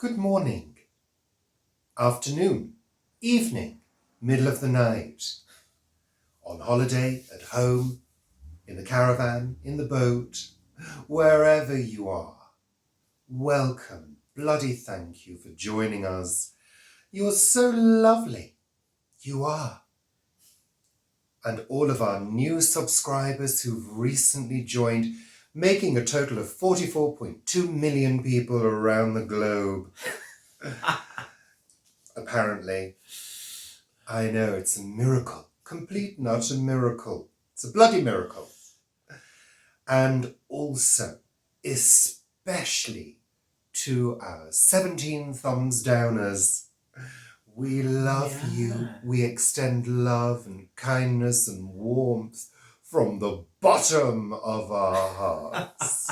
Good morning, afternoon, evening, middle of the night, on holiday, at home, in the caravan, in the boat, wherever you are. Welcome, bloody thank you for joining us. You're so lovely. You are. And all of our new subscribers who've recently joined, making a total of 44.2 million people around the globe. Apparently. I know, it's a miracle. Complete and utter miracle. It's a bloody miracle. And also, especially to our 17 thumbs downers, we love you. We extend love and kindness and warmth from the bottom of our hearts.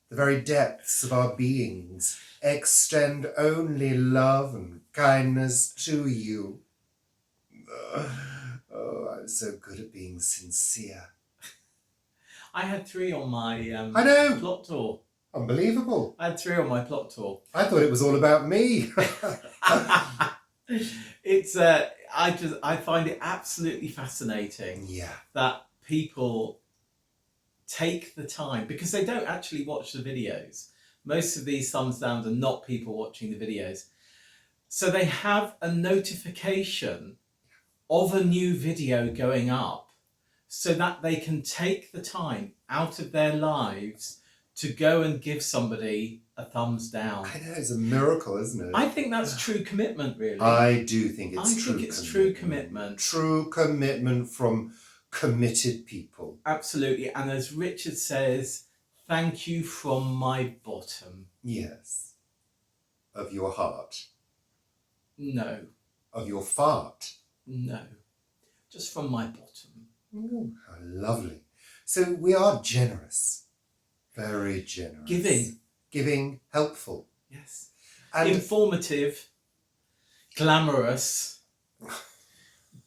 The very depths of our beings extend only love and kindness to you. Oh, I'm so good at being sincere. I had 3 on my I know. plot tour. Unbelievable. I had 3 on my plot tour. I thought it was all about me. It's I find it absolutely fascinating that people take the time, because they don't actually watch the videos. Most of these thumbs downs are not people watching the videos. So they have a notification of a new video going up so that they can take the time out of their lives to go and give somebody a thumbs down. I know, it's a miracle, isn't it? I think that's true commitment, really. I do think it's true commitment. I think it's true commitment. True commitment from committed people. Absolutely. And as Richard says, thank you from my bottom. Yes. Of your heart. No. Of your fart. No. Just from my bottom. Ooh, how lovely. So we are generous. Very generous. Giving, helpful. Yes. And informative, glamorous,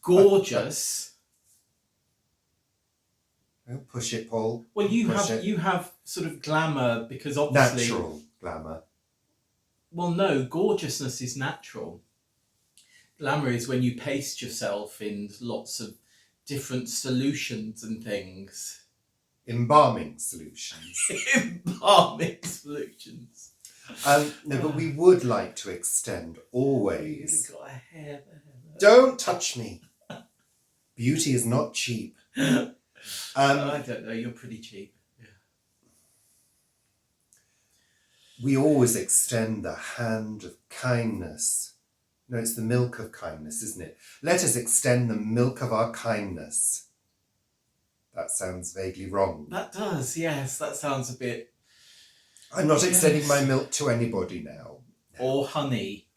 gorgeous. Oh, push it, Paul. Well, you have sort of glamour because obviously natural glamour. Well, no, gorgeousness is natural. Glamour is when you paste yourself in lots of different solutions and things. Embalming solutions. Embalming solutions. No, but we would like to extend always. You've got a hair there. Don't touch me. Beauty is not cheap. I don't know. You're pretty cheap. Yeah. We always extend the hand of kindness. No, it's the milk of kindness, isn't it? Let us extend the milk of our kindness. That sounds vaguely wrong. That does, yes. That sounds a bit... I'm not extending my milk to anybody now. Or honey.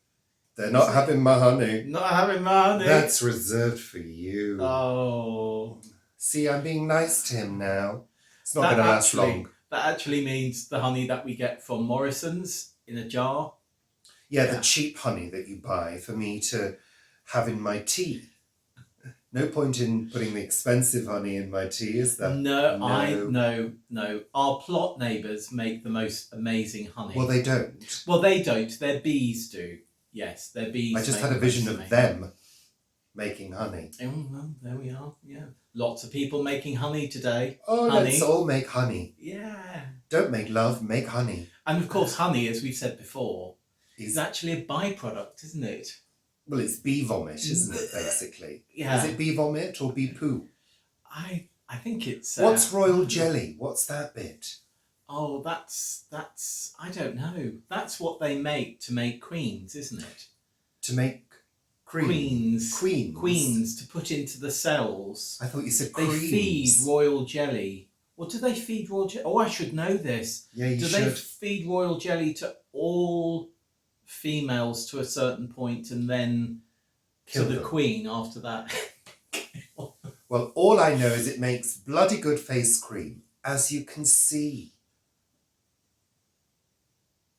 They're not having my honey. Not having my honey. That's reserved for you. Oh. See, I'm being nice to him now. It's not going to last long. That actually means the honey that we get from Morrison's in a jar. Yeah, the cheap honey that you buy for me to have in my tea. No point in putting the expensive honey in my tea, is there? No. Our plot neighbours make the most amazing honey. Well, they don't. Well, they don't. Their bees do. Yes, their bees. I just had a vision of them making honey. Oh, well, there we are. Yeah. Lots of people making honey today. Oh, honey. Let's all make honey. Yeah. Don't make love, make honey. And of course, honey, as we've said before, is actually a byproduct, isn't it? Well, it's bee vomit, isn't it, basically? Yeah. Is it bee vomit or bee poo? I think it's... What's royal jelly? What's that bit? Oh, that's... I don't know. That's what they make to make queens, isn't it? To make cream? Queens to put into the cells. I thought you said they creams. Feed royal jelly. Well, do they feed royal jelly? Oh, I should know this. Yeah, you should. Do they feed royal jelly to all females to a certain point and then kill to the them. queen after that? Well, all I know is it makes bloody good face cream, as you can see.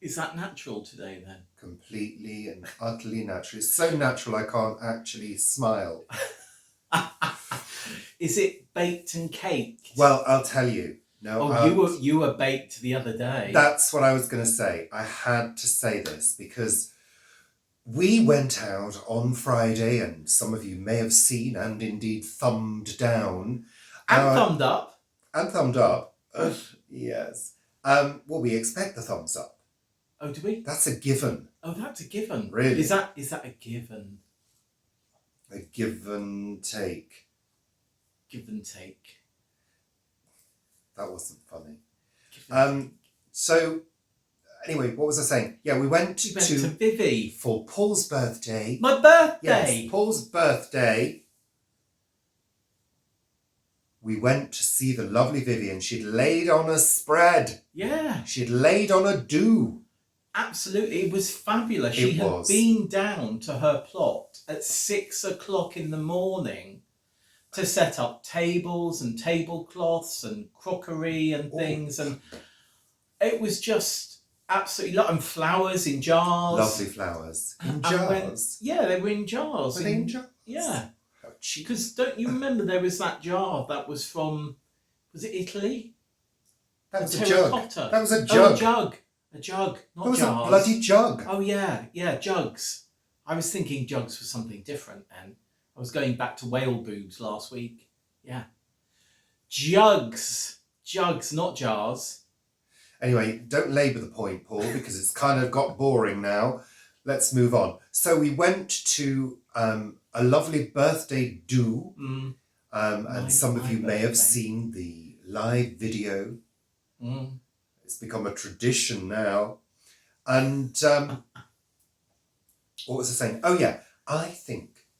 Is that natural today then? Completely and utterly natural. It's so natural I can't actually smile. Is it baked and caked? Well, I'll tell you. No. Oh, you were baked the other day. That's what I was going to say. I had to say this because we went out on Friday, and some of you may have seen and indeed thumbed down. And thumbed up. And thumbed up. Yes. Well, we expect the thumbs up. Oh, do we? That's a given. Oh, that's a given. Really? Is that a given? A give and take. Give and take. That wasn't funny. So, anyway, what was I saying? Yeah, we went to Vivi for Paul's birthday. My birthday. Yes, Paul's birthday. We went to see the lovely Vivian. She'd laid on a spread. Yeah. She'd laid on a do. Absolutely. It was fabulous. She had been down to her plot at 6 o'clock in the morning to set up tables and tablecloths and crockery and things. And it was just absolutely lovely. And flowers in jars. Lovely flowers. In jars? Yeah, they were in jars. Were they in jars? Yeah. Because don't you remember there was that jar that was from, was it Italy? That was a jug. That was a jug. Oh, a jug. A jug, not jars. That was a bloody jug. Oh, yeah, jugs. I was thinking jugs was something different then. I was going back to whale boobs last week. Yeah. Jugs. Jugs, not jars. Anyway, don't labour the point, Paul, because it's kind of got boring now. Let's move on. So we went to a lovely birthday do. And some of you may have seen the live video. It's become a tradition now. And what was I saying? Oh, yeah. I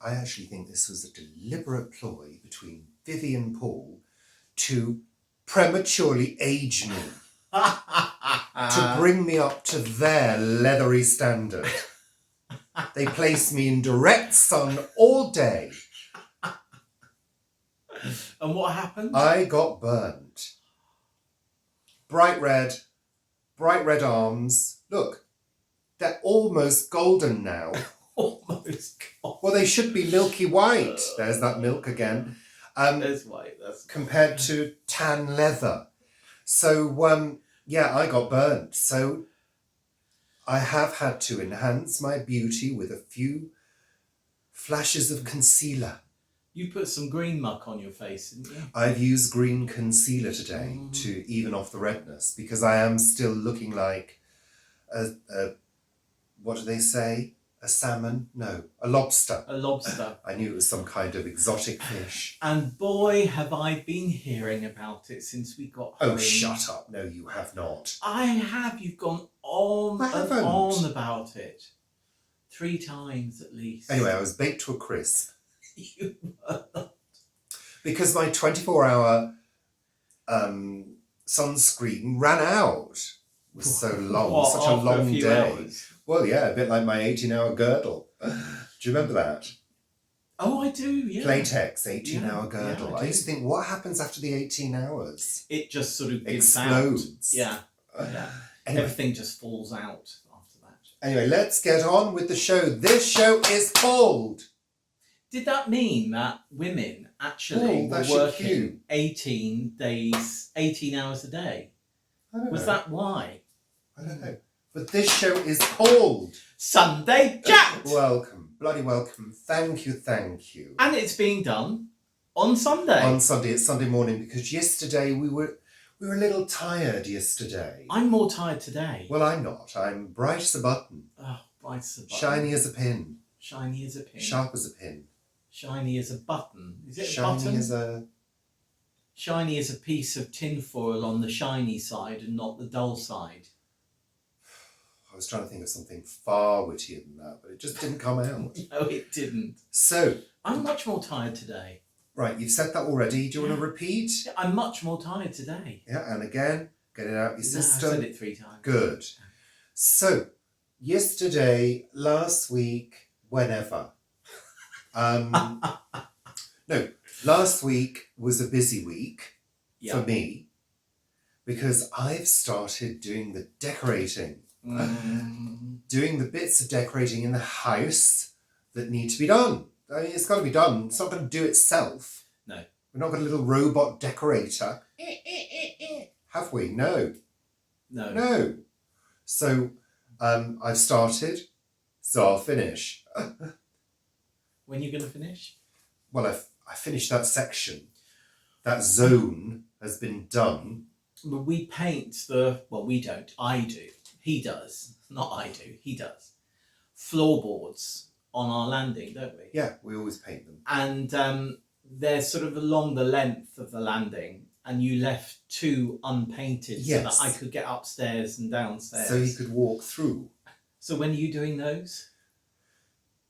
actually think this was a deliberate ploy between Vivi and Paul to prematurely age me. To bring me up to their leathery standard. They placed me in direct sun all day. And what happened? I got burnt. Bright red arms. Look, they're almost golden now. Almost golden. Well, they should be milky white. There's that milk again. There's white. That's compared to tan leather. So, yeah, I got burnt. So I have had to enhance my beauty with a few flashes of concealer. You put some green muck on your face, didn't you? I've used green concealer today to even off the redness because I am still looking like a what do they say? A salmon? No, a lobster. A lobster. I knew it was some kind of exotic fish. And boy, have I been hearing about it since we got home. Oh, shut up. No, you have not. I have. You've gone on and on about it. 3 times at least. Anyway, I was baked to a crisp. You were not. Because my 24-hour sunscreen ran out. It was so long, such a long day. Hours? Well, yeah, a bit like my 18-hour girdle. Do you remember that? Oh, I do, yeah. Playtex 18-hour girdle. Yeah, I used to think, what happens after the 18 hours? It just sort of gives explodes. Out. Yeah. Anyway. Everything just falls out after that. Anyway, let's get on with the show. This show is called... Did that mean that women actually were working 18 hours a day? I don't know. Was that why? I don't know. But this show is called... Sunday Chat! Welcome. Bloody welcome. Thank you. And it's being done on Sunday. On Sunday. It's Sunday morning because yesterday we were a little tired yesterday. I'm more tired today. Well, I'm not. I'm bright as a button. Oh, bright as a button. Shiny as a pin. Shiny as a pin. Sharp as a pin. Shiny as a button. Is it shiny a button? As a... Shiny as a piece of tinfoil on the shiny side and not the dull side. I was trying to think of something far wittier than that, but it just didn't come out. No, it didn't. So... I'm much more tired today. Right, you've said that already. Do you want to repeat? Yeah, I'm much more tired today. Yeah, and again, get it out of your system. I said it 3 times. Good. So, yesterday, last week, whenever. No, last week was a busy week for me because I've started doing the decorating. Doing the bits of decorating in the house that need to be done. I mean, it's got to be done. It's not going to do itself. No. We're not got a little robot decorator Have we? No. No. No. So I've started, so I'll finish. When are you going to finish? Well, I finished that section. That zone has been done. Well, we paint we don't. I do. He does. Not I do. He does. Floorboards on our landing, don't we? Yeah, we always paint them. And they're sort of along the length of the landing, and you left 2 unpainted so that I could get upstairs and downstairs. So he could walk through. So when are you doing those?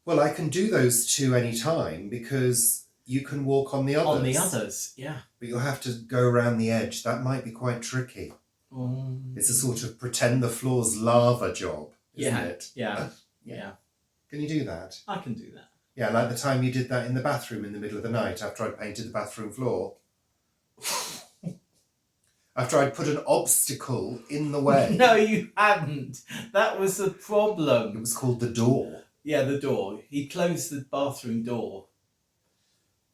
Well, I can do those 2 any time because you can walk on the others. On the others, yeah. But you'll have to go around the edge. That might be quite tricky. It's a sort of pretend the floor's lava job, isn't it? Yeah. Yeah. Can you do that? I can do that. Yeah, like the time you did that in the bathroom in the middle of the night after I'd painted the bathroom floor. After I'd put an obstacle in the way. No, you hadn't. That was the problem. It was called the door. Yeah, the door. He closed the bathroom door.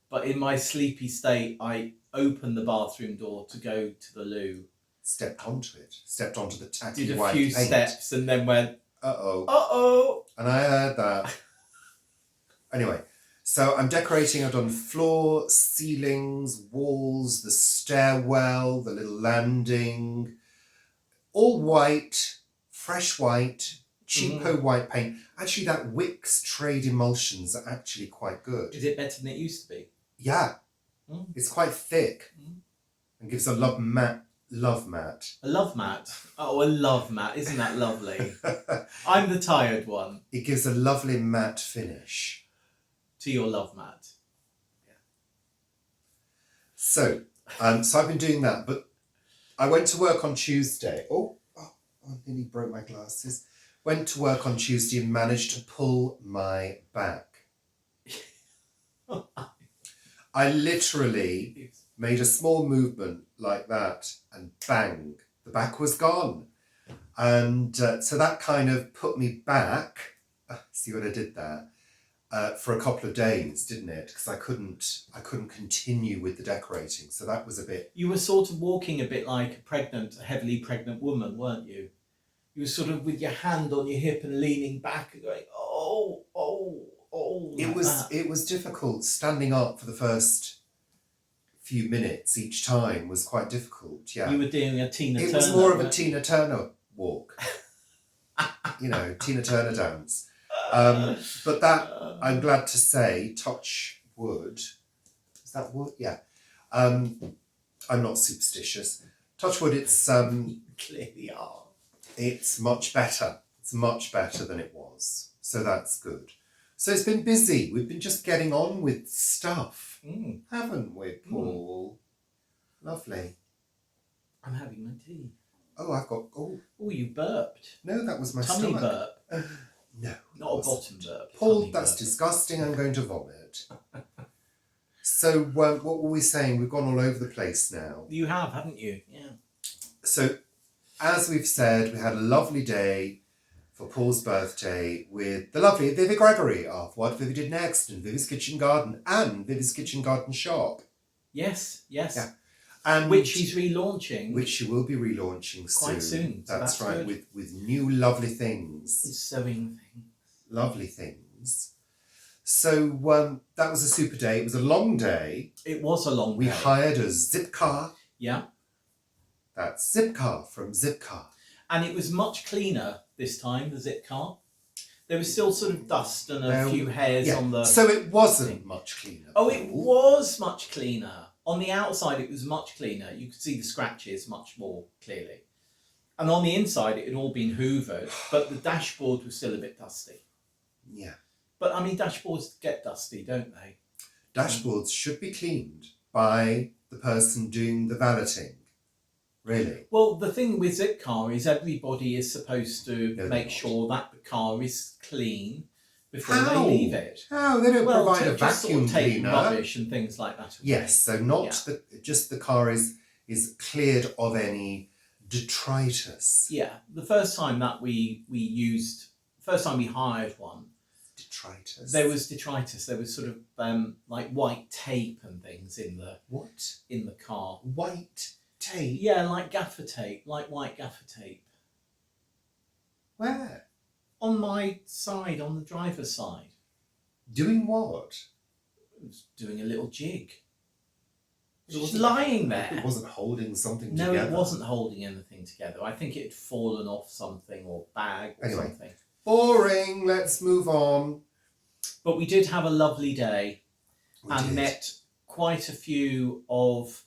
But in my sleepy state, I opened the bathroom door to go to the loo. Stepped onto it. Stepped onto the tacky Did a white few paint. steps and then went, Uh-oh. uh-oh. And I heard that. Anyway, so I'm decorating. I've done floor, ceilings, walls, the stairwell, the little landing. All white, fresh white, cheapo white paint. Actually, that Wix trade emulsions are actually quite good. Is it better than it used to be? Yeah. Mm. It's quite thick and gives a love mat. A love mat. Oh, a love mat. Isn't that lovely? I'm the tired one. It gives a lovely matte finish. To your love mat. Yeah. So I've been doing that, but I went to work on Tuesday. I nearly broke my glasses. Went to work on Tuesday and managed to pull my back. I literally made a small movement like that and bang, the back was gone. And so that kind of put me back, see what I did there, for a couple of days, didn't it? Because I couldn't continue with the decorating. So that was a bit... You were sort of walking a bit like a heavily pregnant woman, weren't you? You were sort of with your hand on your hip and leaning back and going, oh. It was difficult. Standing up for the first few minutes each time was quite difficult, yeah. You were doing a Tina Turner. It was more of a Tina Turner walk. Tina Turner dance. But that, I'm glad to say, touch wood. Is that wood? Yeah. I'm not superstitious. Touch wood, it's... You clearly are. It's much better. It's much better than it was. So that's good. So it's been busy. We've been just getting on with stuff, haven't we, Paul? Lovely. I'm having my tea. Oh, I've got... Oh, you burped. No, that was my tummy stomach. Burp. No. Not a bottom burp. Paul, that's disgusting. I'm going to vomit. So what were we saying? We've gone all over the place now. You have, haven't you? Yeah. So, as we've said, we had a lovely day for Paul's birthday with the lovely Vivi Gregory of What Vivi Did Next and Vivi's Kitchen Garden and Vivi's Kitchen Garden Shop. Yes. Yeah. And which she's relaunching. Which she will be relaunching quite soon. So that's right, good. with new lovely things. Sewing things. Lovely things. So that was a super day. It was a long day. It was a long day. We hired a zip car. Yeah. That's Zipcar from Zipcar. And it was much cleaner this time, the zip car. There was still sort of dust and a few hairs on the... So it wasn't much cleaner. Oh, it was much cleaner. On the outside, it was much cleaner. You could see the scratches much more clearly. And on the inside, it had all been hoovered, but the dashboard was still a bit dusty. Yeah. But, I mean, dashboards get dusty, don't they? Dashboards should be cleaned by the person doing the valeting. Really? Well, the thing with Zipcar is everybody is supposed to make sure that the car is clean before they leave it. How? They don't provide a vacuum sort of cleaner. Rubbish and things like that. Yes, so just the car is cleared of any detritus. Yeah, the first time that we hired one, detritus. There was detritus. There was sort of like white tape and things in the what in the car. White tape? Yeah, like gaffer tape, like white gaffer tape. Where? On my side, on the driver's side. Doing what? It was doing a little jig. It Just wasn't- lying there. It wasn't holding something No, together. it wasn't holding anything together. I think it had fallen off something or bag or Anyway. something. Boring. Let's move on. But we did have a lovely day We and did. met quite a few of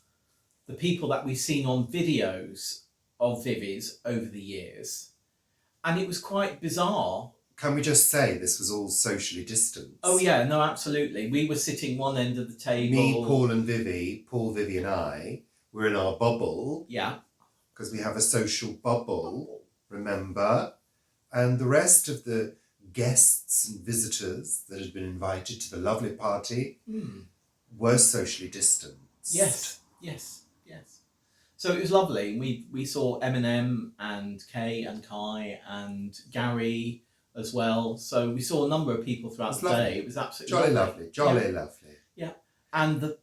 the people that we've seen on videos of Vivi's over the years. And it was quite bizarre. Can we just say this was all socially distanced? Oh yeah, no, absolutely. We were sitting one end of the table. Me, Paul and Vivi, Paul, Vivi and I, were in our bubble. Yeah. Because we have a social bubble, remember? And the rest of the guests and visitors that had been invited to the lovely party were socially distanced. Yes. So it was lovely. We saw Eminem and Kay and Kai and Gary as well. So we saw a number of people throughout the day. It was absolutely lovely. Lovely. Yeah. And the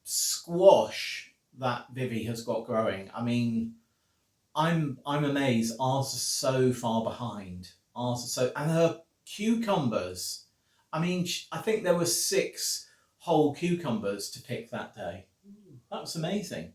squash that Vivi has got growing, I mean, I'm amazed. Ours are so far behind. And her cucumbers. I mean, I think there were 6 whole cucumbers to pick that day. That was amazing.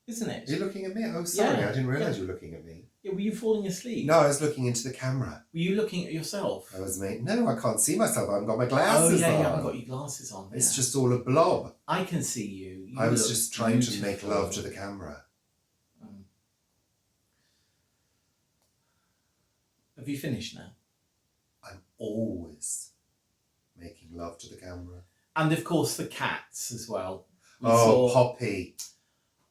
Isn't it? Are you looking at me? Oh, sorry, Yeah, I didn't realise you were looking at me. Yeah, were you falling asleep? No, I was looking into the camera. Were you looking at yourself? I was no, I can't see myself. I haven't got my glasses on. Oh yeah, you haven't got your glasses on. It's just all a blob. I can see you. I was just trying to make love to the camera. Have you finished now? I'm always making love to the camera. And of course the cats as well. We saw saw Poppy.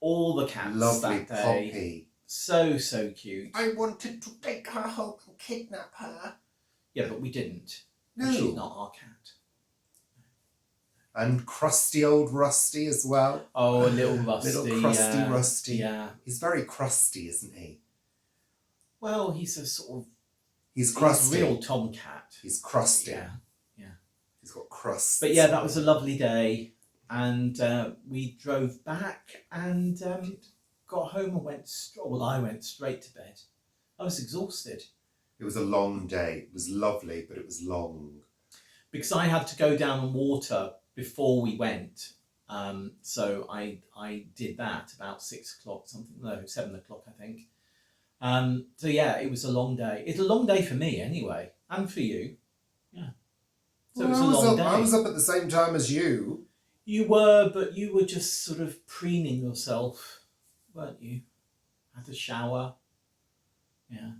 All the cats Lovely that day. Poppy. So cute. I wanted to take her home and kidnap her. Yeah, but we didn't. No. She's not our cat. And crusty old Rusty as well. Oh, a little Rusty. Little crusty Rusty. Yeah. He's very crusty, isn't he? Well, he's a sort of... He's crusty. He's a real tomcat. He's crusty. Yeah. He's got crust. But yeah, that was a lovely day. And we drove back and got home and I went straight to bed. I was exhausted. It was a long day. It was lovely, but it was long. Because I had to go down and water before we went. So I did that about 6 o'clock, 7 o'clock, I think. So yeah, it was a long day. It's a long day for me anyway, and for you. Yeah. So it was a long day. I was up at the same time as you. You were, but you were just sort of preening yourself, weren't you? Had a shower. Yeah.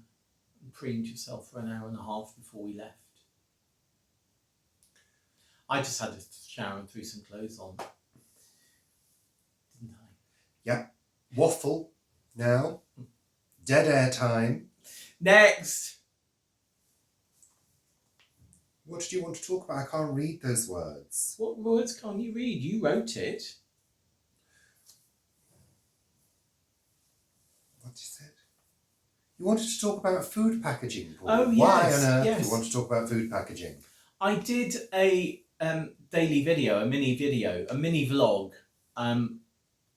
And preened yourself for an hour and a half before we left. I just had a shower and threw some clothes on. Didn't I? Yeah. Waffle now. Dead air time. Next! What did you want to talk about? I can't read those words. What words can't you read? You wrote it. What you said? You wanted to talk about food packaging, Paul. Oh, yes. Why on earth yes. do you want to talk about food packaging? I did a daily video, a mini vlog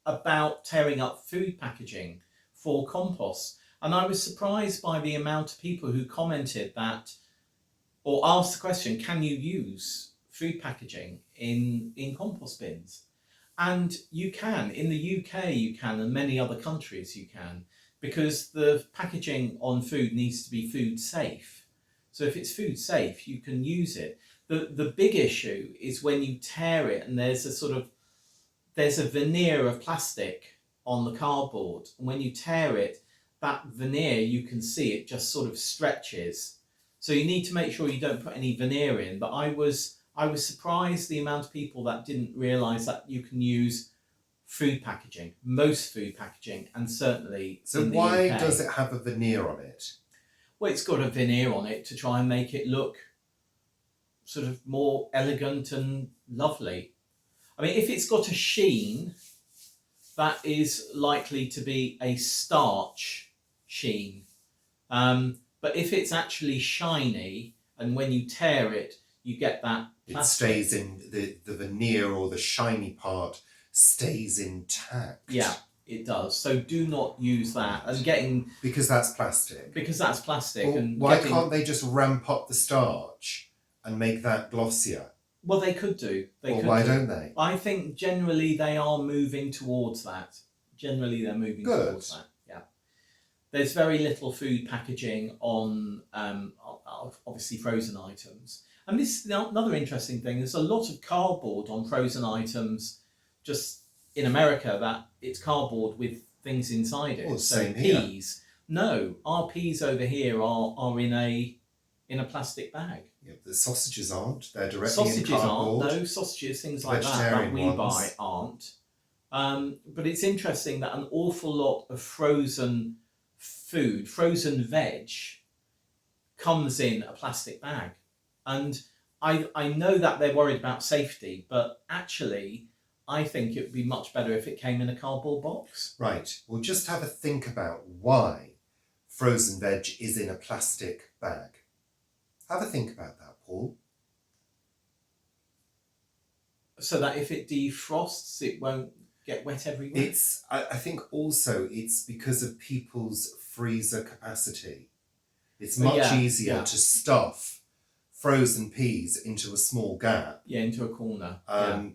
about tearing up food packaging for compost. And I was surprised by the amount of people who commented that, or asked the question, can you use food packaging in compost bins? And you can. In the UK you can, and many other countries you can, because the packaging on food needs to be food safe. So if it's food safe, you can use it. The big issue is when you tear it and there's a veneer of plastic on the cardboard. And when you tear it, that veneer, you can see it just sort of stretches. So you need to make sure you don't put any veneer in. But I was surprised the amount of people that didn't realise that you can use food packaging, most food packaging, and certainly So in the why UK. does it have a veneer on it? Well, it's got a veneer on it to try and make it look sort of more elegant and lovely. I mean, if it's got a sheen, that is likely to be a starch sheen. But if it's actually shiny, and when you tear it, you get that plastic. It stays in, the veneer or the shiny part stays intact. Yeah, it does. So do not use that. And because that's plastic. Because that's plastic. Well, And why can't they just ramp up the starch and make that glossier? Well, they could do. Why don't they? I think generally they are moving towards that. Generally, they're moving towards that. Yeah. There's very little food packaging on, obviously, frozen items. And this is another interesting thing. There's a lot of cardboard on frozen items, just in America, that it's cardboard with things inside it. Oh, so same peas. Here. No, our peas over here are in a plastic bag. Yeah, the sausages aren't. They're directly in cardboard. No, sausages, things like that we buy aren't. But it's interesting that an awful lot of frozen food, frozen veg, comes in a plastic bag. And I know that they're worried about safety, but actually, I think it would be much better if it came in a cardboard box. Right. Well, just have a think about why frozen veg is in a plastic bag. Have a think about that, Paul. So that if it defrosts, it won't get wet everywhere? I think also it's because of people's freezer capacity. It's much easier to stuff frozen peas into a small gap. Yeah, into a corner.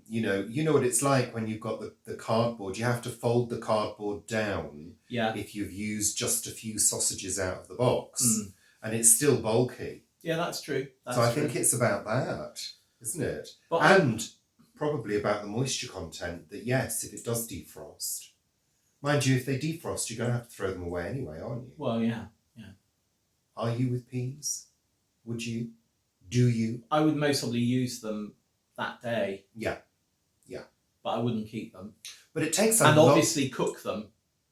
You know what it's like when you've got the cardboard. You have to fold the cardboard down if you've used just a few sausages out of the box. And it's still bulky. Yeah, that's true. I think it's about that, isn't it? And probably about the moisture content, that yes, if it does defrost. Mind you, if they defrost, you're going to have to throw them away anyway, aren't you? Well, yeah. Are you with peas? Would you? Do you? I would most probably use them that day. Yeah. But I wouldn't keep them. But it takes and obviously cook them.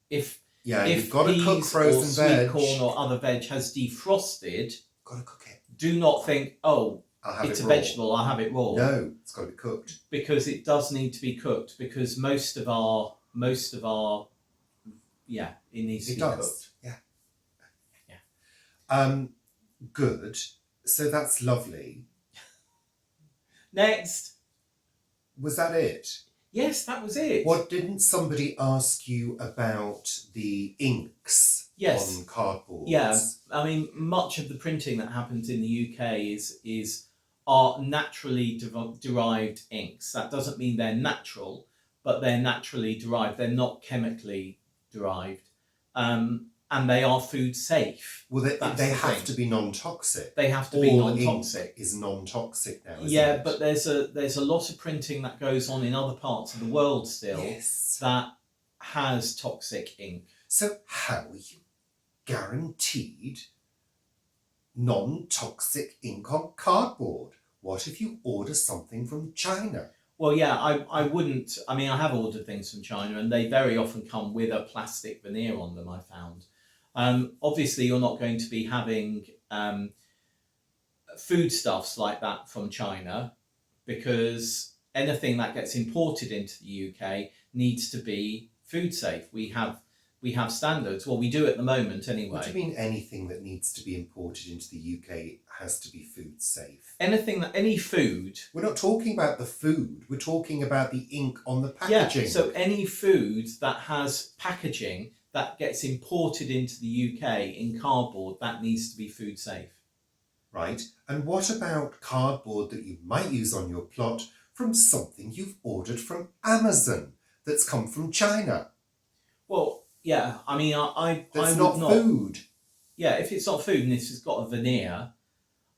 If you've got to cook frozen veg. Sweet corn or other veg has defrosted, got to cook it. Do not think, it's a vegetable, I'll have it raw. No, it's got to be cooked. Because it does need to be cooked. Because most of our, it needs to be cooked. Yeah. Good. So that's lovely. Next. Was that it? Yes, that was it. What, didn't somebody ask you about the inks on cardboard? Yeah, I mean, much of the printing that happens in the UK are naturally derived inks. That doesn't mean they're natural, but they're naturally derived. They're not chemically derived. And they are food safe. Well, they have to be non-toxic. They have to be non-toxic. Ink is non-toxic now, isn't it? But there's a lot of printing that goes on in other parts of the world still that has toxic ink. So how are you guaranteed non-toxic ink on cardboard? What if you order something from China? Well, yeah, I wouldn't. I mean, I have ordered things from China, and they very often come with a plastic veneer on them, I found. Obviously, you're not going to be having foodstuffs like that from China, because anything that gets imported into the UK needs to be food safe. We have standards. Well, we do at the moment anyway. What do you mean anything that needs to be imported into the UK has to be food safe? Any food. We're not talking about the food. We're talking about the ink on the packaging. Yeah, so any food that has packaging that gets imported into the UK in cardboard, that needs to be food safe. Right. And what about cardboard that you might use on your plot from something you've ordered from Amazon that's come from China? Well, yeah, I mean, That's not food. Yeah, if it's not food and it's got a veneer,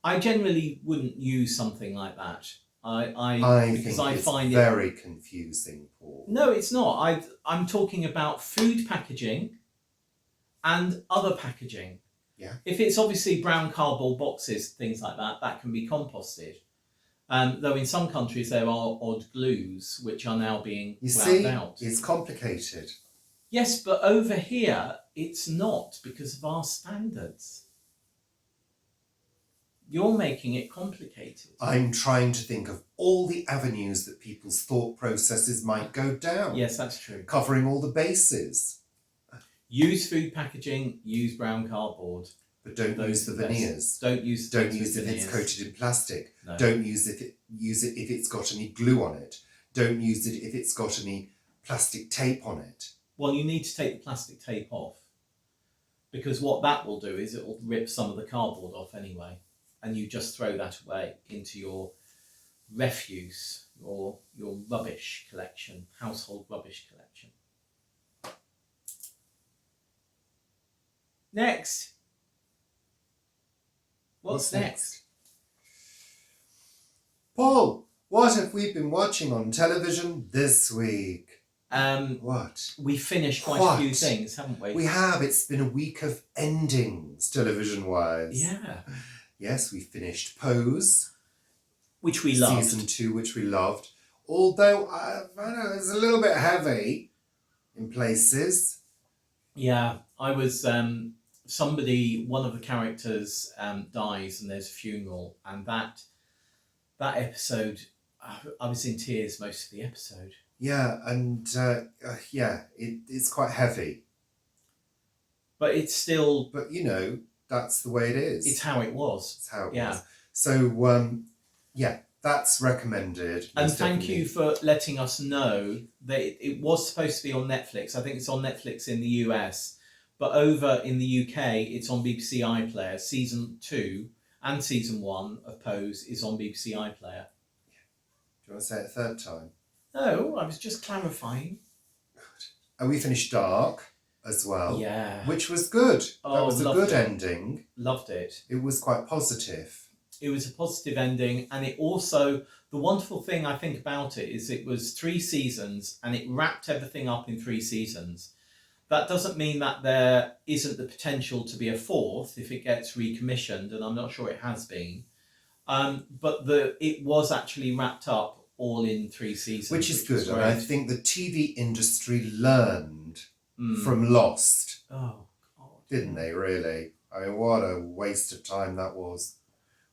I generally wouldn't use something like that. I think it's very confusing, Paul. No, it's not. I'm talking about food packaging and other packaging. Yeah. If it's obviously brown cardboard boxes, things like that, that can be composted. Though in some countries there are odd glues which are now being wound out. It's complicated. Yes, but over here it's not, because of our standards. You're making it complicated. I'm trying to think of all the avenues that people's thought processes might go down. Yes, that's true. Covering all the bases. Use food packaging, use brown cardboard. But don't use the veneers. Don't use if it's coated in plastic. No. Don't use it if it's got any glue on it. Don't use it if it's got any plastic tape on it. Well, you need to take the plastic tape off, because what that will do is it will rip some of the cardboard off anyway, and you just throw that away into your refuse or your rubbish collection, household rubbish collection. Next. What's next? Paul, what have we been watching on television this week? What? We finished quite a few things, haven't we? We have. It's been a week of endings, television-wise. Yeah. Yes, we finished Pose. Which we loved. Season 2, which we loved. Although, I don't know, it's a little bit heavy in places. Yeah, I was... one of the characters dies and there's a funeral, and that episode, I was in tears most of the episode. Yeah, and it's quite heavy. But it's still... But, you know, that's the way it is. It's how it was. It's how it was. So, that's recommended. And thank you for letting us know that it was supposed to be on Netflix. I think it's on Netflix in the US. But over in the UK, it's on BBC iPlayer. Season 2 and Season 1 of Pose is on BBC iPlayer. Do you want to say it a third time? No, I was just clarifying. Good. And we finished Dark as well. Yeah. Which was good. Oh, that was a good ending. Loved it. It was quite positive. It was a positive ending, and it also, the wonderful thing I think about it is it was 3 seasons and it wrapped everything up in 3 seasons. That doesn't mean that there isn't the potential to be a 4th if it gets recommissioned, and I'm not sure it has been. But it was actually wrapped up all in 3 seasons. Which is good, and I think the TV industry learned from Lost. Oh, God. Didn't they, really? I mean, what a waste of time that was.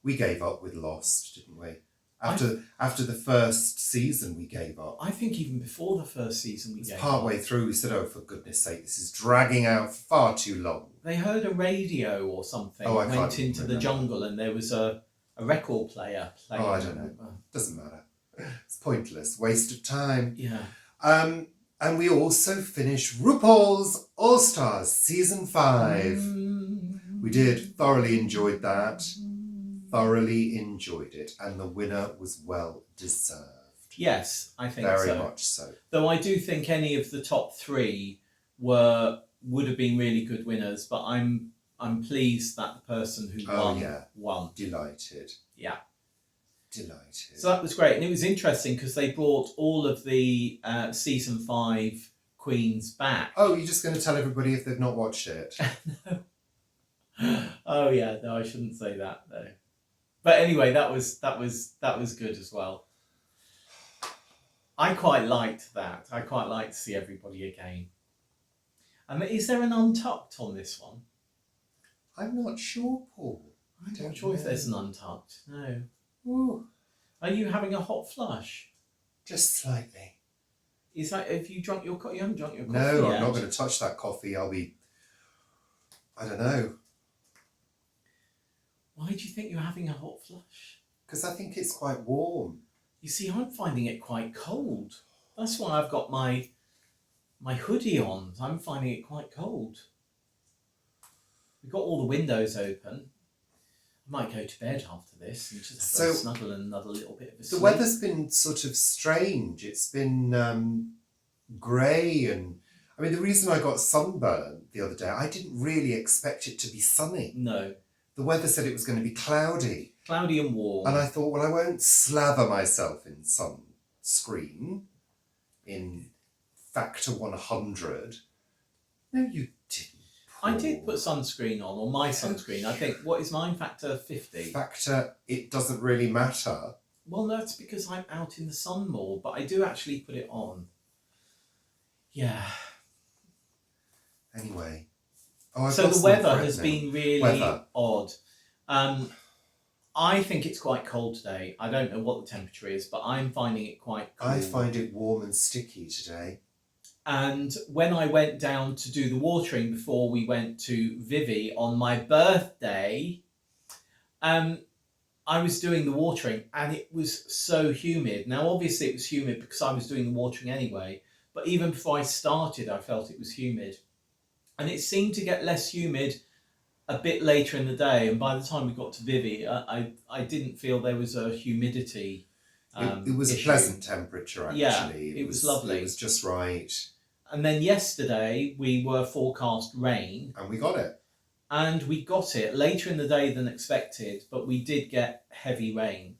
We gave up with Lost, didn't we? After the first season, we gave up. I think even before the first season, we gave up. Part way through, we said, oh, for goodness sake, this is dragging out far too long. They heard a radio or something, went into the jungle, and there was a record player playing. Oh, I don't know. Doesn't matter. It's pointless. Waste of time. Yeah. And we also finished RuPaul's All-Stars Season 5. We did. Thoroughly enjoyed that. Thoroughly enjoyed it, and the winner was well deserved. Yes, I think so. Very much so. Though I do think any of the top 3 would have been really good winners, but I'm pleased that the person who won. Delighted. Yeah. Delighted. So that was great, and it was interesting because they brought all of the season 5 queens back. Oh, you're just going to tell everybody if they've not watched it? No. Oh yeah, no, I shouldn't say that though. But anyway, that was good as well. I quite liked that. I quite like to see everybody again. And is there an Untucked on this one? I'm not sure, Paul. I'm not sure if there's an Untucked. No. Ooh. Are you having a hot flush? Just slightly. Is that, have you drunk your coffee? You haven't drunk your coffee No, yet. I'm not going to touch that coffee. I don't know. Why do you think you're having a hot flush? Because I think it's quite warm. You see, I'm finding it quite cold. That's why I've got my hoodie on. I'm finding it quite cold. We've got all the windows open. I might go to bed after this and just have a snuggle and another little bit of a sleep. The weather's been sort of strange. It's been grey, and I mean, the reason I got sunburned the other day, I didn't really expect it to be sunny. No. The weather said it was going to be cloudy. Cloudy and warm. And I thought, well, I won't slather myself in sunscreen in factor 100. No, you didn't. I did put sunscreen on, or my sunscreen. I think, what is mine? Factor 50? Factor, it doesn't really matter. Well, no, it's because I'm out in the sun more, but I do actually put it on. Yeah. Anyway. So the weather has been really odd. I think it's quite cold today. I don't know what the temperature is, but I'm finding it quite cold. I find it warm and sticky today. And when I went down to do the watering before we went to Vivi on my birthday, I was doing the watering and it was so humid. Now, obviously it was humid because I was doing the watering anyway, But even before I started, I felt it was humid. And it seemed to get less humid a bit later in the day. And by the time we got to Vivi, I didn't feel there was a humidity It was issue. a pleasant temperature, actually. Yeah, it was lovely. It was just right. And then yesterday we were forecast rain. And we got it. And we got it later in the day than expected, but we did get heavy rain.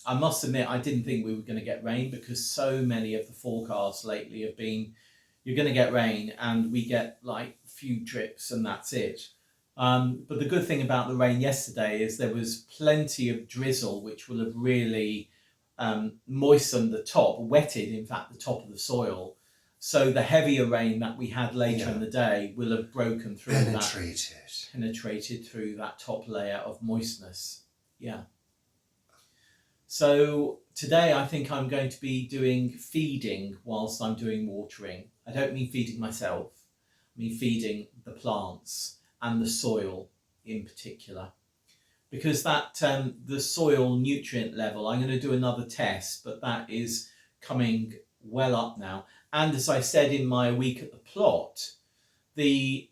I must admit, I didn't think we were going to get rain because so many of the forecasts lately have been, you're going to get rain, and we get like a few drips and that's it. But the good thing about the rain yesterday is there was plenty of drizzle, which will have really moistened the top, wetted in fact the top of the soil. So the heavier rain that we had later in the day will have broken through penetrated through that top layer of moistness. Yeah. So today I think I'm going to be doing feeding whilst I'm doing watering. I don't mean feeding myself, I mean feeding the plants and the soil in particular. Because that the soil nutrient level, I'm going to do another test, but that is coming well up now. And as I said in my week at the plot, the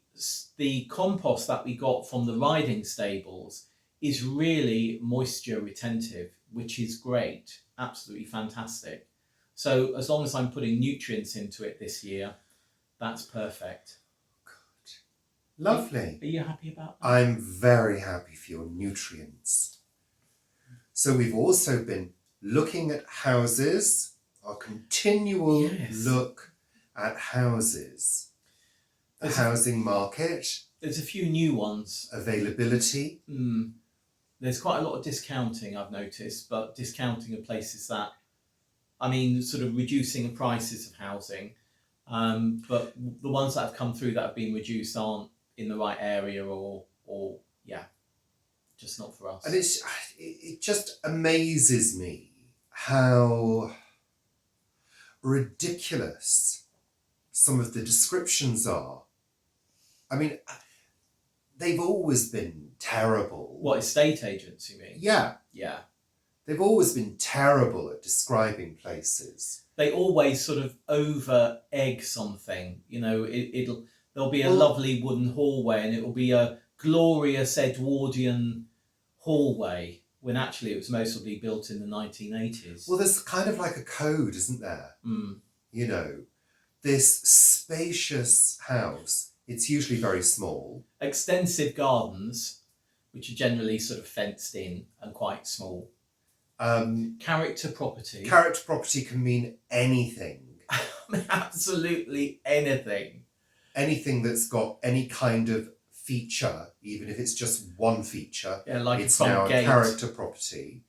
compost that we got from the riding stables is really moisture retentive, which is great, absolutely fantastic. So as long as I'm putting nutrients into it this year, that's perfect. Good. Lovely. Are you happy about that? I'm very happy for your nutrients. So we've also been looking at houses, our continual look at houses. The housing market. There's a few new ones. Availability. There's quite a lot of discounting, I've noticed, but discounting of places that, I mean, sort of reducing the prices of housing. But the ones that have come through that have been reduced aren't in the right area or just not for us. And it just amazes me how ridiculous some of the descriptions are. I mean, they've always been terrible. What, estate agents, you mean? Yeah. Yeah. They've always been terrible at describing places. They always sort of over egg something. You know, there'll be a lovely wooden hallway and it will be a glorious Edwardian hallway when actually it was mostly built in the 1980s. Well, there's kind of like a code, isn't there? You know, this spacious house, it's usually very small. Extensive gardens, which are generally sort of fenced in and quite small. Character property. Character property can mean anything. Absolutely anything. Anything that's got any kind of feature, even if it's just one feature, like it's now a character property.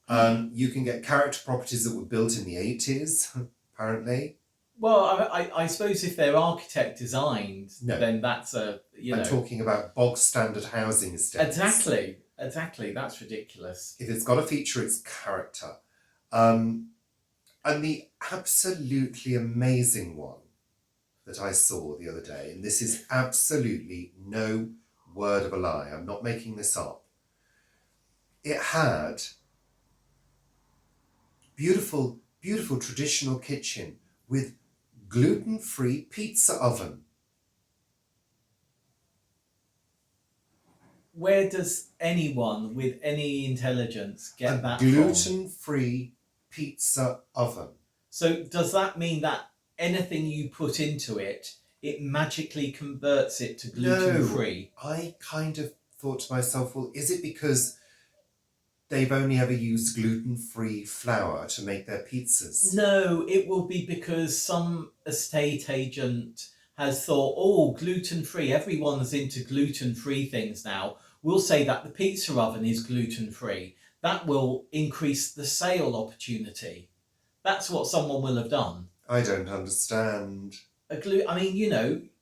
You can get character properties that were built in the 80s, apparently. Well, I suppose if they're architect designed, then that's I'm talking about bog standard housing estates. Exactly. That's ridiculous. If it's got a feature, it's character. And the absolutely amazing one that I saw the other day, and this is absolutely no word of a lie, I'm not making this up. It had beautiful, beautiful traditional kitchen with gluten-free pizza oven. Where does anyone with any intelligence get that from? Gluten-free pizza oven. So does that mean that anything you put into it, it magically converts it to gluten-free? No, I kind of thought to myself, well, is it because they've only ever used gluten-free flour to make their pizzas? No, it will be because some estate agent has thought, oh, gluten-free, everyone's into gluten-free things now. We'll say that the pizza oven is gluten-free. That will increase the sale opportunity. That's what someone will have done. I don't understand. Put gluten-free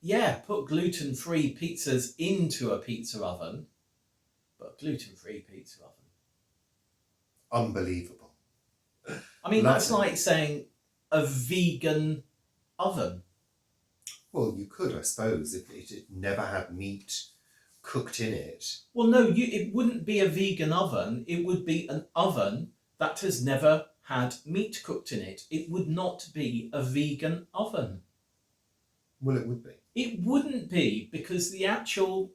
pizzas into a pizza oven, but gluten-free pizza oven. Unbelievable. I mean, that's like saying a vegan oven. Well, you could, I suppose, if it never had meat cooked in it. Well, no, it wouldn't be a vegan oven. It would be an oven that has never had meat cooked in it, it would not be a vegan oven. Well, it would be. It wouldn't be, because the actual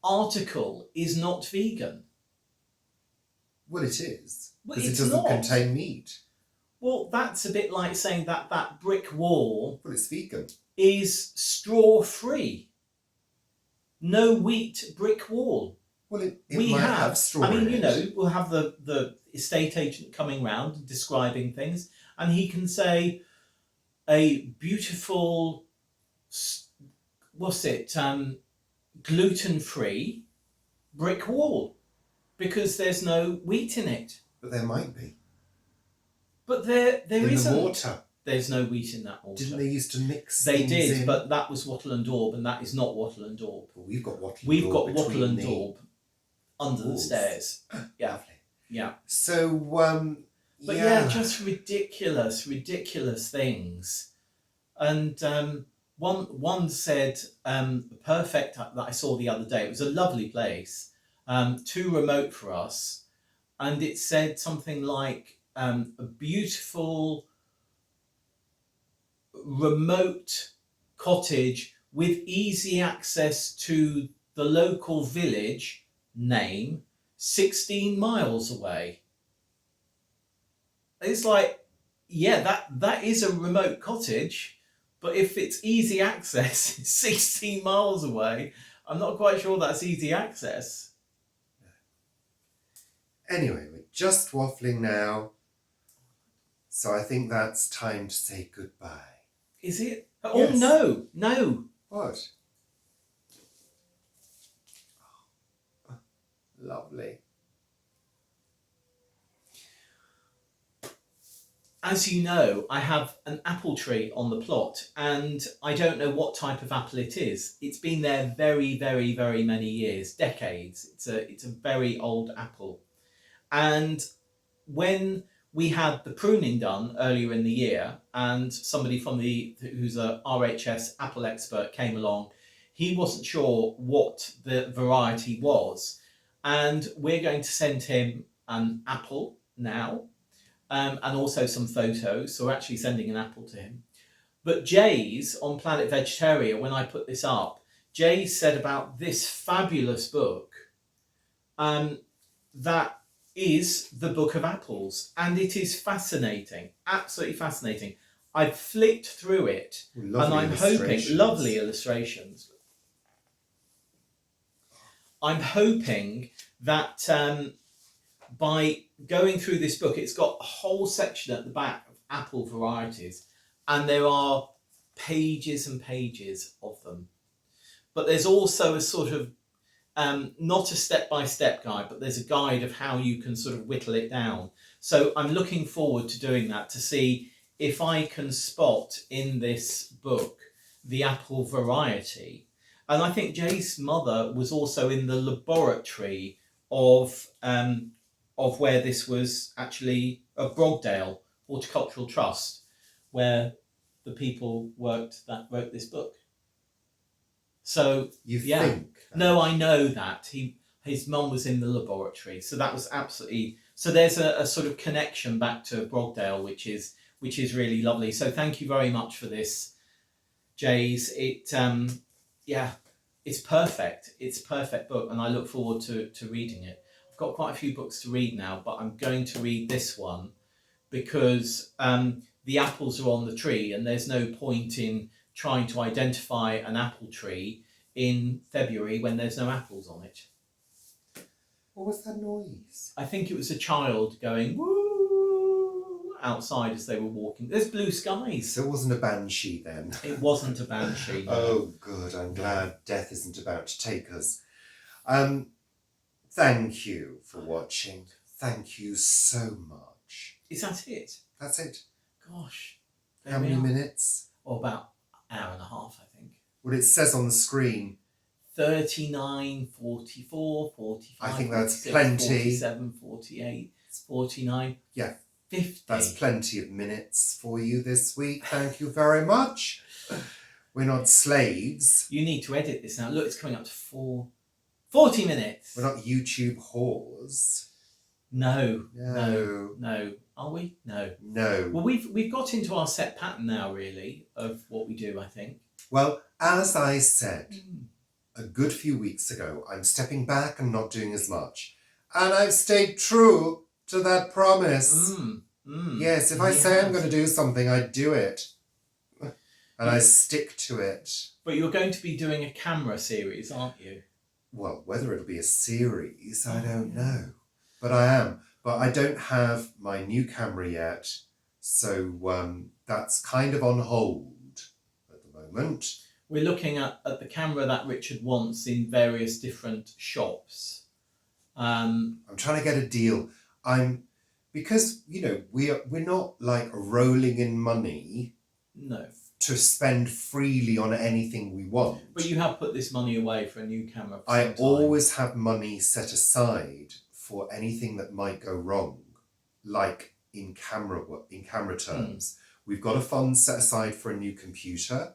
article is not vegan. Well, it is. Well, Because it it's doesn't not. contain meat. Well, that's a bit like saying that that brick wall Well, it's vegan. is straw-free. No wheat brick wall. Well, it might have straw I mean, in you it. know, we'll have the estate agent coming round and describing things, and he can say a beautiful, gluten-free brick wall, because there's no wheat in it. But there might be. But there in isn't. the water. There's no wheat in that water. Didn't they used to mix They things did, in? but that was wattle and daub, and that is not wattle and daub. But we've got wattle and We've daub got wattle between and the daub under the walls. stairs. Yeah, Lovely. yeah. So, But yeah, just ridiculous things. And one said, perfect, that I saw the other day. It was a lovely place, too remote for us, and it said something like a beautiful remote cottage with easy access to the local village name 16 miles away. It's like, yeah, that is a remote cottage, but if it's easy access 16 miles away, I'm not quite sure that's easy access. Anyway, we're just waffling now, so I think that's time to say goodbye. Is it? Yes. Oh, no. What? Oh, lovely. As you know, I have an apple tree on the plot, and I don't know what type of apple it is. It's been there very, very, very many years, decades. It's a very old apple. And when we had the pruning done earlier in the year, and somebody who's a RHS apple expert came along, he wasn't sure what the variety was. And we're going to send him an apple now, and also some photos. So we're actually sending an apple to him. But Jay's on Planet Vegetaria, when I put this up, Jay said about this fabulous book that is the Book of Apples, and it is fascinating, absolutely fascinating. I've flicked through it, and I'm hoping, lovely illustrations. I'm hoping that by going through this book, it's got a whole section at the back of apple varieties, and there are pages and pages of them. But there's also a sort of not a step-by-step guide, but there's a guide of how you can sort of whittle it down. So I'm looking forward to doing that, to see if I can spot in this book the apple variety. And I think Jay's mother was also in the laboratory of where this was actually, of Brogdale Horticultural Trust, where the people worked that wrote this book. So you think? No, I know that his mum was in the laboratory, so that was absolutely. So there's a sort of connection back to Brogdale, which is really lovely. So thank you very much for this, Jays. It's perfect. It's a perfect book, and I look forward to reading it. I've got quite a few books to read now, but I'm going to read this one because the apples are on the tree, and there's no point in trying to identify an apple tree in February when there's no apples on it. What was that noise? I think it was a child going woo outside as they were walking. There's blue skies. So it wasn't a banshee then? It wasn't a banshee. No. Oh, good. I'm glad death isn't about to take us. Thank you for watching. Thank you so much. Is that it? That's it. Gosh. How many minutes? Or about an hour and a half, I think. Well, it says on the screen 39, 44, 45, I think that's 46, plenty. 47, 48, 49, Yeah. 50. That's plenty of minutes for you this week. Thank you very much. We're not slaves. You need to edit this now. Look, it's coming up to 40 minutes. We're not YouTube whores. No. Are we? No. No. Well, we've got into our set pattern now, really, of what we do, I think. Well, as I said a good few weeks ago, I'm stepping back and not doing as much. And I've stayed true to that promise. Yes, if I say I'm going to do something, I do it. And I stick to it. But you're going to be doing a camera series, aren't you? Well, whether it'll be a series, I don't know. But I am. But I don't have my new camera yet. So that's kind of on hold at the moment. We're looking at the camera that Richard wants in various different shops. I'm trying to get a deal. Because we're not like rolling in money. No. To spend freely on anything we want. But you have put this money away for a new camera. I always have money set aside for anything that might go wrong, like in camera terms. We've got a fund set aside for a new computer.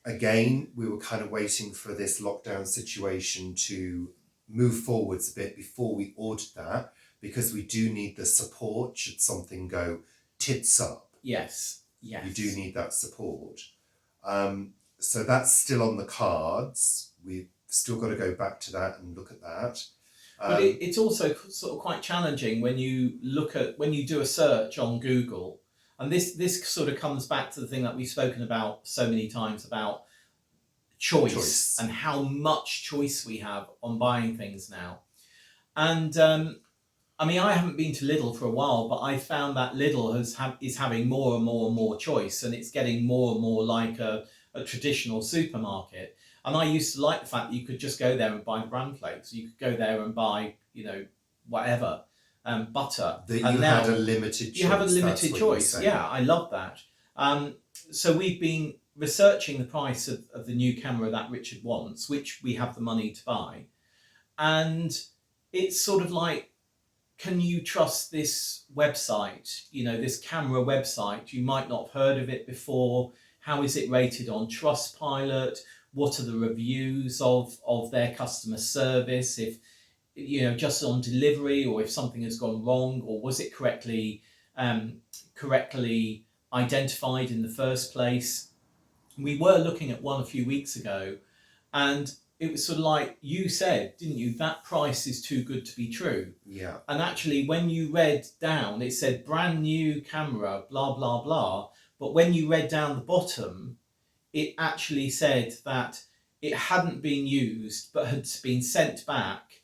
Again, we were kind of waiting for this lockdown situation to move forwards a bit before we ordered that, because we do need the support should something go tits up. Yes. Yes. You do need that support. So that's still on the cards. We've still got to go back to that and look at that. But it's also sort of quite challenging when you do a search on Google, and this sort of comes back to the thing that we've spoken about so many times about choice. And how much choice we have on buying things now. And I mean, I haven't been to Lidl for a while, but I found that Lidl is having more and more and more choice, and it's getting more and more like a traditional supermarket. And I used to like the fact that you could just go there and buy bran flakes. You could go there and buy, whatever, butter. That you had a limited choice. You have a limited choice. Yeah, I love that. So we've been researching the price of the new camera that Richard wants, which we have the money to buy. And it's sort of like, can you trust this website, this camera website? You might not have heard of it before. How is it rated on Trustpilot? What are the reviews of their customer service? If, just on delivery, or if something has gone wrong, or was it correctly identified in the first place? We were looking at one a few weeks ago, and it was sort of like you said, didn't you? That price is too good to be true. Yeah. And actually, when you read down, it said brand new camera, blah, blah, blah. But when you read down the bottom, it actually said that it hadn't been used, but had been sent back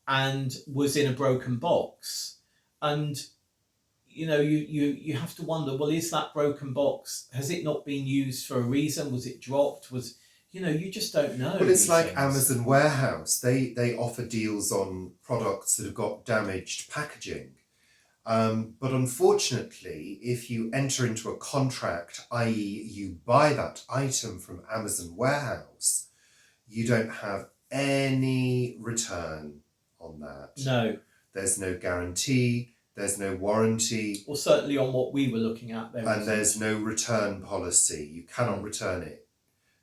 and was in a broken box. And, you have to wonder, well, is that broken box, has it not been used for a reason? Was it dropped? You just don't know. Well, it's like things. Amazon Warehouse. They offer deals on products that have got damaged packaging. But unfortunately, if you enter into a contract, i.e. you buy that item from Amazon Warehouse, you don't have any return on that. No. There's no guarantee. There's no warranty. Well, certainly on what we were looking at. There's no return policy. You cannot return it.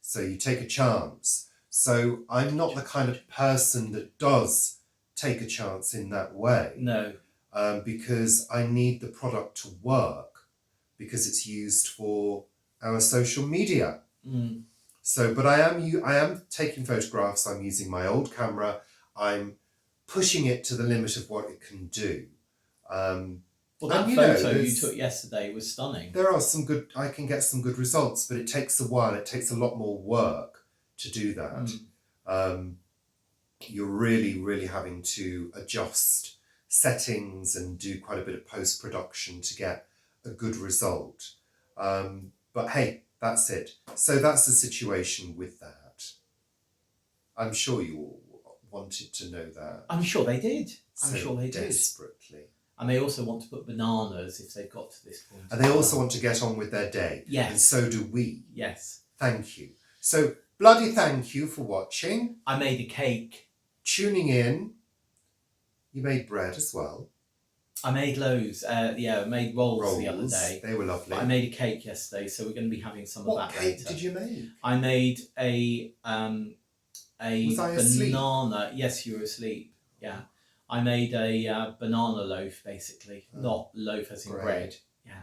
So you take a chance. So I'm not the kind of person that does take a chance in that way. No. Because I need the product to work, because it's used for our social media. So, but I am taking photographs. I'm using my old camera. I'm pushing it to the limit of what it can do. Well, that photo you took yesterday was stunning. There are I can get some good results, but it takes a while. It takes a lot more work to do that. You're really, really having to adjust settings and do quite a bit of post-production to get a good result. But hey, that's it. So that's the situation with that. I'm sure you all wanted to know that. I'm sure they did. Desperately. And they also want to put bananas if they've got to this point. And they also want to get on with their day. Yes. And so do we. Yes. Thank you. So, bloody thank you for watching. I made a cake. Tuning in. You made bread as well. I made loaves. I made rolls the other day. They were lovely. But I made a cake yesterday, so we're going to be having some of that later. What cake did you make? I made a Was I asleep? banana. Yes, you were asleep. Yeah. I made a banana loaf, basically. Not loaf as in bread. Yeah.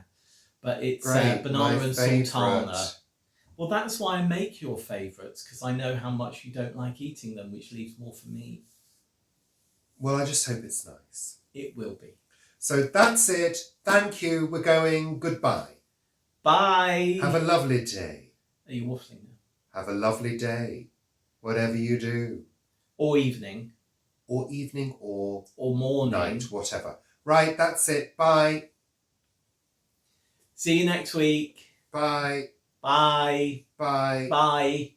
But it's banana and sultana. Well, that's why I make your favourites, because I know how much you don't like eating them, which leaves more for me. Well, I just hope it's nice. It will be. So that's it. Thank you. We're going. Goodbye. Bye. Have a lovely day. Are you waffling now? Have a lovely day. Whatever you do. Or evening. Or evening or morning. Night, whatever. Right, that's it. Bye. See you next week. Bye. Bye. Bye. Bye.